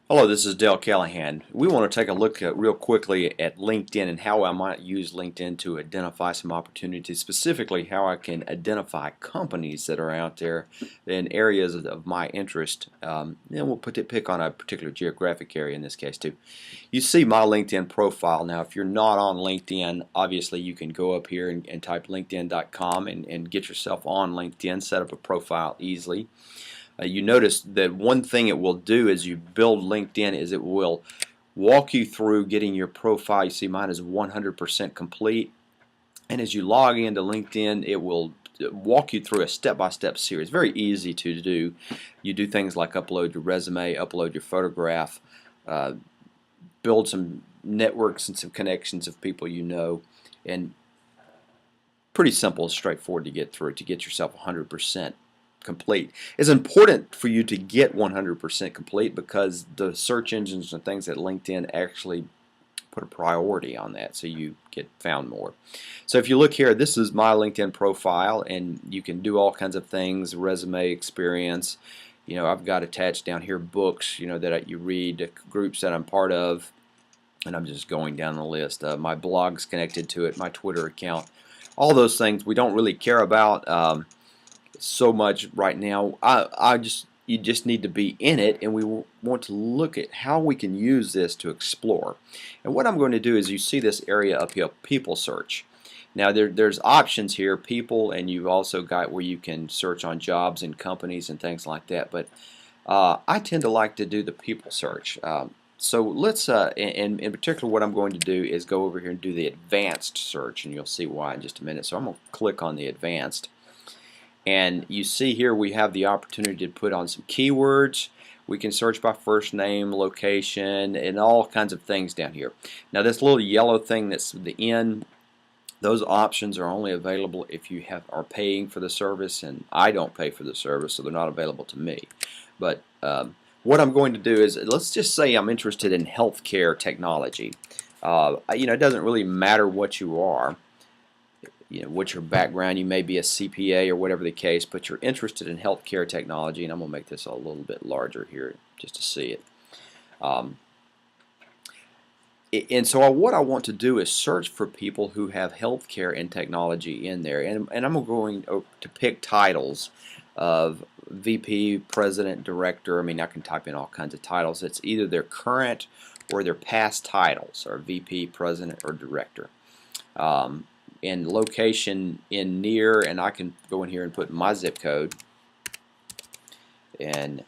Hello, this is Dale Callahan. We want to take a look real quickly at LinkedIn and how I might use LinkedIn to identify some opportunities, specifically how I can identify companies that are out there in areas of my interest. And we'll pick on a particular geographic area in this case too. You see my LinkedIn profile. Now, if you're not on LinkedIn, obviously you can go up here and type linkedin.com and get yourself on LinkedIn, set up a profile easily. You notice that one thing it will do as you build LinkedIn is it will walk you through getting your profile. You see mine is 100% complete, and as you log into LinkedIn it will walk you through a step-by-step series. Very easy to do. You do things like upload your resume, upload your photograph, uh, build some networks and some connections of people you know, and pretty simple and straightforward to get through to get yourself 100% complete. It's important for you to get 100% complete because the search engines and things at LinkedIn actually put a priority on that so you get found more. So if you look here, this is my LinkedIn profile, and you can do all kinds of things, resume, experience. I've got attached down here books, that you read, groups that I'm part of, and I'm just going down the list. My blog's connected to it, my Twitter account, all those things we don't really care about so much right now. You just need to be in it, and we want to look at how we can use this to explore. And what I'm going to do is, you see this area up here, people search. Now there's options here, people, and you've also got where you can search on jobs and companies and things like that. But I tend to like to do the people search. So let's, in particular, what I'm going to do is go over here and do the advanced search, and you'll see why in just a minute. So I'm going to click on the advanced. And you see here we have the opportunity to put on some keywords. We can search by first name, location, and all kinds of things down here. Now this little yellow thing that's the N, those options are only available if you are paying for the service, and I don't pay for the service, so they're not available to me. But what I'm going to do is, let's just say I'm interested in healthcare technology. It doesn't really matter what you are. What's your background. You may be a CPA or whatever the case, but you're interested in healthcare technology, and I'm going to make this a little bit larger here just to see it. And so what I want to do is search for people who have healthcare and technology in there, and I'm going to pick titles of VP, President, Director. I can type in all kinds of titles. It's either their current or their past titles, or VP, President, or Director. And location in near, and I can go in here and put my zip code and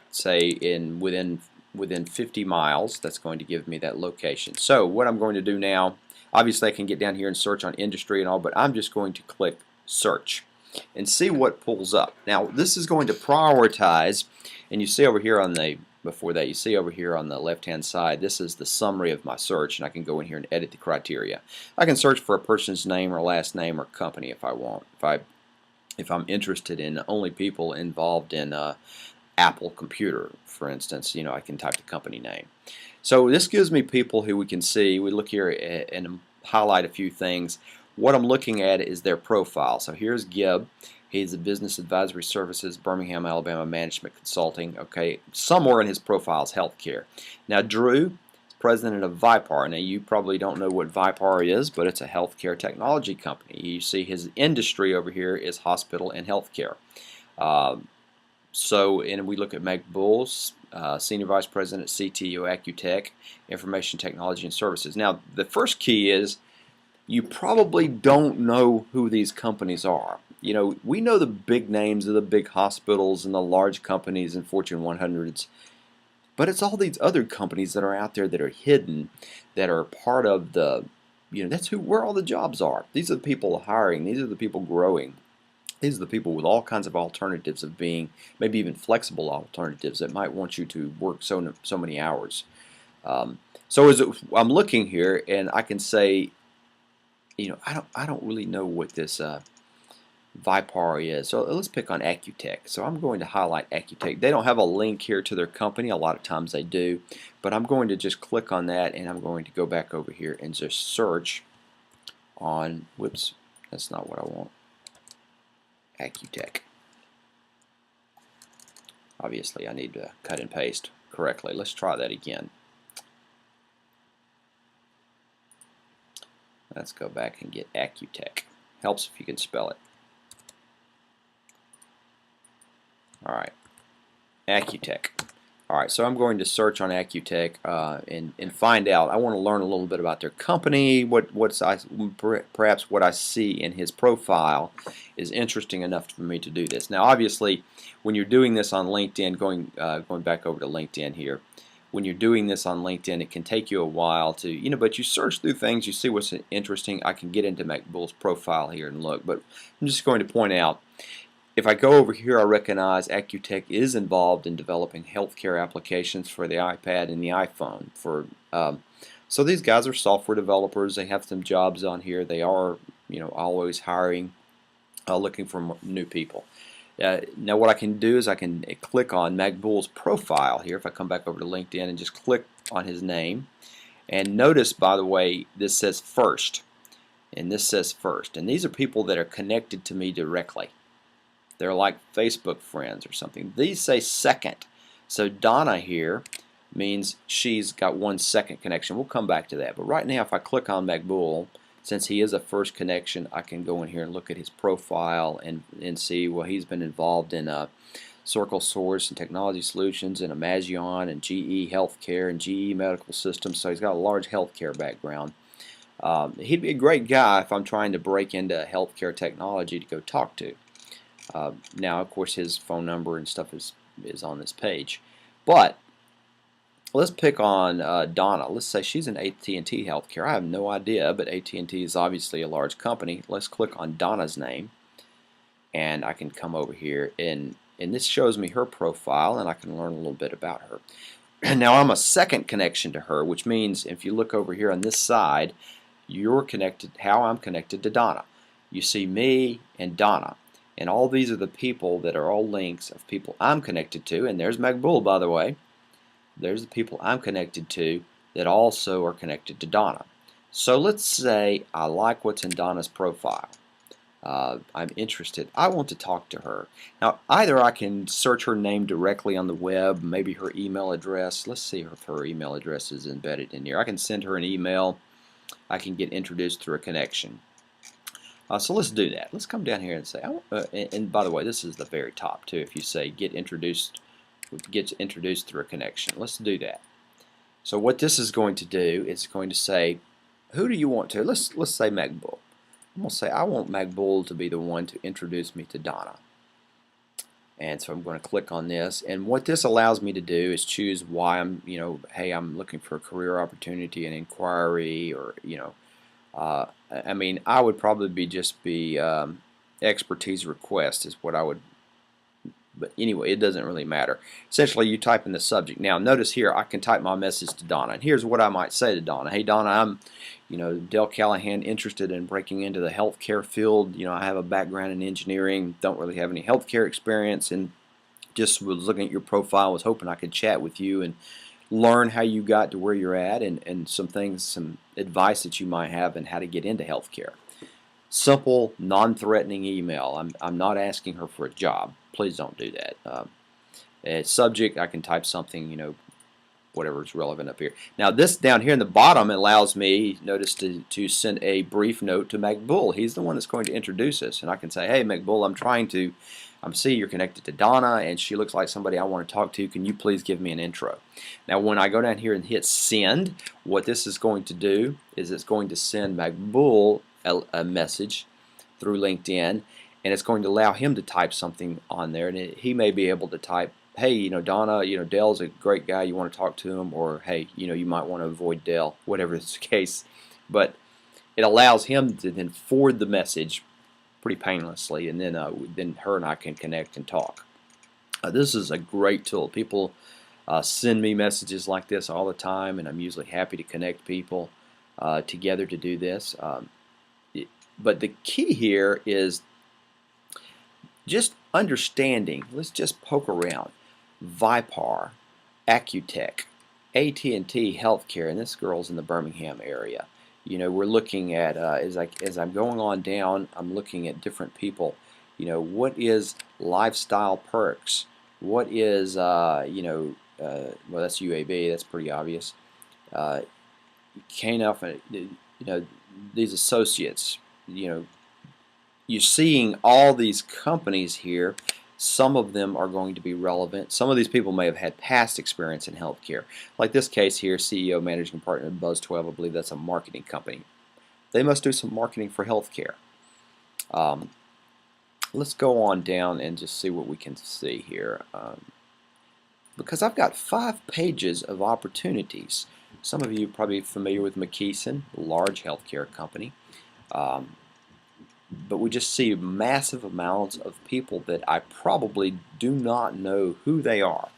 say within 50 miles. That's going to give me that location. So what I'm going to do now, obviously I can get down here and search on industry and all, but I'm just going to click search and see what pulls up. Now this is going to prioritize, and you see over here on the before that, you see over here on the left hand side, this is the summary of my search, and I can go in here and edit the criteria. I can search for a person's name or last name or company if I want. If I'm interested in only people involved in Apple computer, for instance, I can type the company name. So this gives me people who we can see. We look here and highlight a few things. What I'm looking at is their profile. So here's Gibb. He's a Business Advisory Services, Birmingham, Alabama Management Consulting. Okay, somewhere in his profile is healthcare. Now Drew, president of Vipar. Now you probably don't know what Vipar is, but it's a healthcare technology company. You see his industry over here is hospital and healthcare. And we look at Meg Bulls, Senior Vice President, CTO, Accutech, Information Technology and Services. Now the first key is, you probably don't know who these companies are. We know the big names of the big hospitals and the large companies and Fortune 100s, but it's all these other companies that are out there that are hidden, that are part of the, that's where all the jobs are. These are the people hiring. These are the people growing. These are the people with all kinds of alternatives of being, maybe even flexible alternatives that might want you to work so many hours. So as I'm looking here, and I can say, I don't really know what this Vipar is. So let's pick on Accutech. So I'm going to highlight Accutech. They don't have a link here to their company. A lot of times they do, but I'm going to just click on that, and I'm going to go back over here and just search on, whoops, that's not what I want, Accutech. Obviously, I need to cut and paste correctly. Let's try that again. Let's go back and get Accutech. Helps if you can spell it. All right, Accutech. All right, so I'm going to search on Accutech and find out. I want to learn a little bit about their company. Perhaps what I see in his profile is interesting enough for me to do this. Now, obviously, when you're doing this on LinkedIn, going back over to LinkedIn here, when you're doing this on LinkedIn, it can take you a while to, but you search through things, you see what's interesting. I can get into Macbull's profile here and look, but I'm just going to point out, if I go over here, I recognize Accutech is involved in developing healthcare applications for the iPad and the iPhone. So these guys are software developers. They have some jobs on here. They are, always hiring, looking for new people. Now what I can do is I can click on Macbull's profile here. If I come back over to LinkedIn and just click on his name, and notice, by the way, this says first, and this says first, and these are people that are connected to me directly. They're like Facebook friends or something. These say second. So Donna here means she's got 1 second connection. We'll come back to that. But right now, if I click on Macbull, since he is a first connection, I can go in here and look at his profile and see, well, he's been involved in Circle Source and Technology Solutions and Amazion and GE Healthcare and GE Medical Systems. So he's got a large healthcare background. He'd be a great guy if I'm trying to break into healthcare technology to go talk to. Now, of course, his phone number and stuff is on this page. But let's pick on Donna. Let's say she's in AT&T Healthcare. I have no idea, but AT&T is obviously a large company. Let's click on Donna's name, and I can come over here, and this shows me her profile, and I can learn a little bit about her. Now, I'm a second connection to her, which means if you look over here on this side, you're connected, how I'm connected to Donna. You see me and Donna. And all these are the people that are all links of people I'm connected to. And there's Macbull, by the way. There's the people I'm connected to that also are connected to Donna. So let's say I like what's in Donna's profile. I'm interested. I want to talk to her. Now, either I can search her name directly on the web, maybe her email address. Let's see if her email address is embedded in here. I can send her an email. I can get introduced through a connection. So let's do that. Let's come down here and say, and by the way, this is the very top too. If you say get introduced through a connection, let's do that. So what this is going to do is going to say, who do you want to? Let's say Macbull. I'm going to say I want Macbull to be the one to introduce me to Donna. And so I'm going to click on this, and what this allows me to do is choose why I'm, hey, I'm looking for a career opportunity, an inquiry, or I mean, I would probably be expertise request is what I would, but anyway, it doesn't really matter. Essentially, you type in the subject. Now, notice here, I can type my message to Donna, and here's what I might say to Donna. Hey, Donna, I'm, Dell Callahan, interested in breaking into the healthcare field. I have a background in engineering, don't really have any healthcare experience, and just was looking at your profile, was hoping I could chat with you and learn how you got to where you're at, and some advice that you might have on how to get into healthcare. Simple, non-threatening email. I'm not asking her for a job. Please don't do that. Subject, I can type something, whatever is relevant up here. Now this down here in the bottom allows me, notice, to send a brief note to Macbull. He's the one that's going to introduce us, and I can say, hey Macbull, I'm seeing you're connected to Donna, and she looks like somebody I want to talk to. Can you please give me an intro? Now, when I go down here and hit send, what this is going to do is it's going to send Macbull a message through LinkedIn, and it's going to allow him to type something on there, and he may be able to type, hey, Donna, Dell's a great guy, you want to talk to him, or hey, you might want to avoid Dell, whatever is the case. But it allows him to then forward the message pretty painlessly, and then her and I can connect and talk. This is a great tool. People send me messages like this all the time, and I'm usually happy to connect people together to do this. But the key here is just understanding. Let's just poke around. Vipar, Accutech, AT&T Healthcare, and this girl's in the Birmingham area. We're looking at, as I'm going on down, I'm looking at different people. What is Lifestyle Perks? What is, well, that's UAB, that's pretty obvious. KNF, these associates, you're seeing all these companies here. Some of them are going to be relevant. Some of these people may have had past experience in healthcare. Like this case here, CEO, managing partner in Buzz12, I believe that's a marketing company. They must do some marketing for healthcare. Let's go on down and just see what we can see here. Because I've got 5 pages of opportunities. Some of you are probably familiar with McKesson, a large healthcare company. But we just see massive amounts of people that I probably do not know who they are.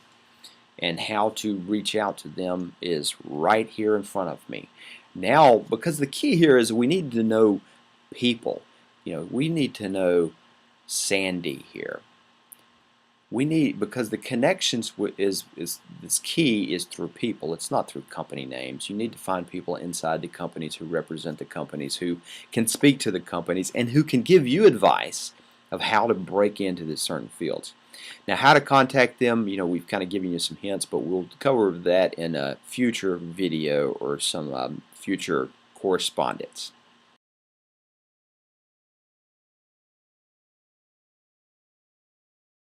And how to reach out to them is right here in front of me. Now, because the key here is we need to know people. We need to know Sandy here. Because the connections is this key is through people. It's not through company names. You need to find people inside the companies who represent the companies, who can speak to the companies, and who can give you advice of how to break into these certain fields. Now, how to contact them, we've kind of given you some hints, but we'll cover that in a future video or some future correspondence.